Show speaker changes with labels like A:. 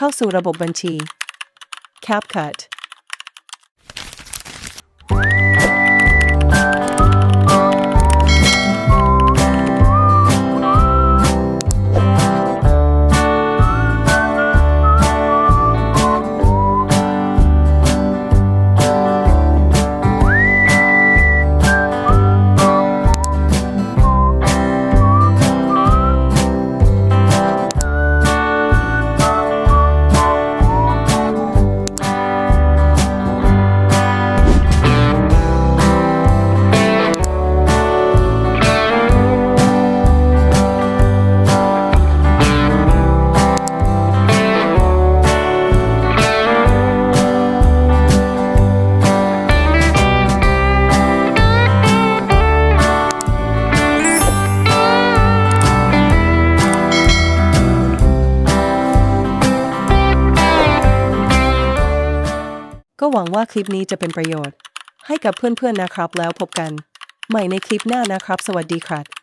A: เข้าสู่ระบบบัญชี Capcutก็หวังว่าคลิปนี้จะเป็นประโยชน์ให้กับเพื่อนๆนะครับแล้วพบกันใหม่ในคลิปหน้านะครับสวัสดีครับ